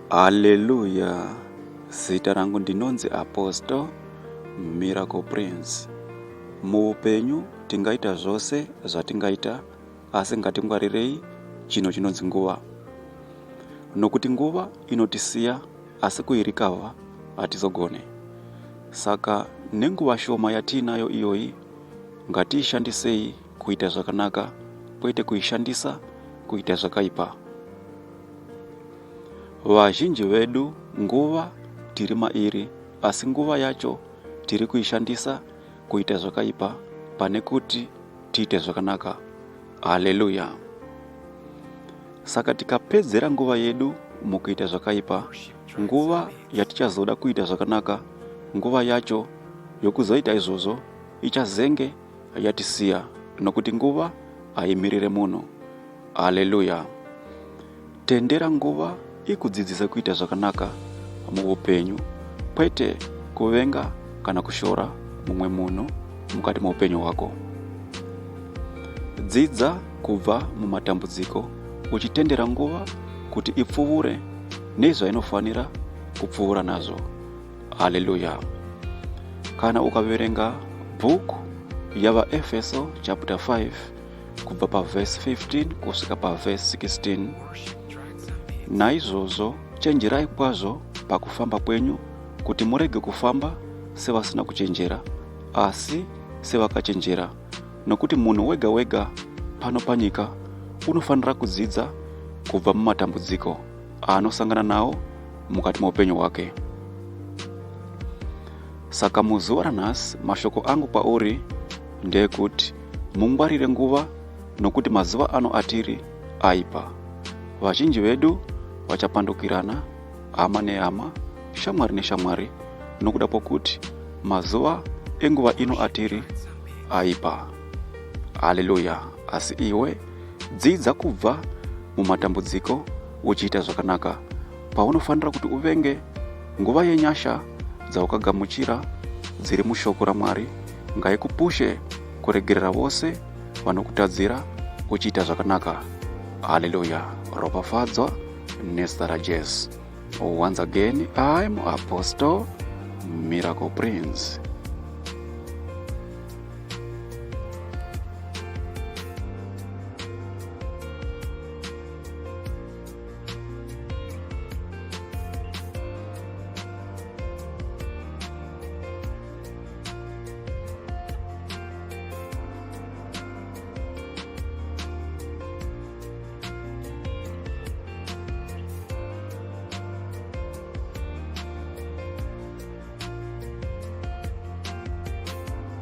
Haleluya! Zita rangu ndinonzi Apostle Miracle Prince. Muupenyu tingaita zvose zvatingaita, asi ngatingwarirei chino chinonzi nguva. Nokuti nguva inotisiya, asi kuirikavha hatizogone. Saka nenguva shoma yatiinayo iyoyi, ngatiishandisei kuita zvakanaka, kwete kuishandisa kuita zvakaipa. Vazhinji vedu nguva tiri mairi, asi nguva yacho tiri kuishandisa kuita zvakaipa pane kuti tiite zvakanaka. Haleluya! Saka tikapedzera nguva yedu mukuita zvakaipa, nguva yatichazoda kuita zvakanaka, nguva yacho yokuzoita izvozvo ichazenge yatisiya, nokuti nguva haimirire munhu. Haleluya! Tendera nguva ikudzidzise kuita zvakanaka muupenyu, kwete kuvenga kana kushora mumwe munhu mukati meupenyu hwako. Dzidza kubva mumatambudziko, uchitendera nguva kuti ipfuure nezvainofanira kupfuura nazvo. Haleluya! Kana ukaverenga bhuku yavaEfeso chapter 5 kubva paverse 15 kusvika paverse 16, naizvozvo chenjerai kwazvo pakufamba kwenyu, kuti murege kufamba sevasina kuchenjera, asi sevakachenjera. Nokuti munhu wega wega pano panyika unofanira kudzidza kubva mumatambudziko aanosangana nawo mukati meupenyu hwake. Saka muzuva ranhasi mashoko angu pauri ndeyekuti mungwarire nguva, nokuti mazuva ano atiri aipa. Vazhinji vedu vachapandukirana, hama nehama, shamwari neshamwari, nokuda pokuti mazuva enguva ino atiri aipa. Haleluya! Asi iwe dzidza kubva mumatambudziko uchiita zvakanaka, paunofanira kuti uvenge nguva yenyasha dzaukagamuchira dziri mushoko raMwari. Ngaikupushe kuregerera vose vanokutadzira uchiita zvakanaka. Haleluya! Ropafadzwa nezita raJesu. Once again, I'm Apostle Miracle Prince.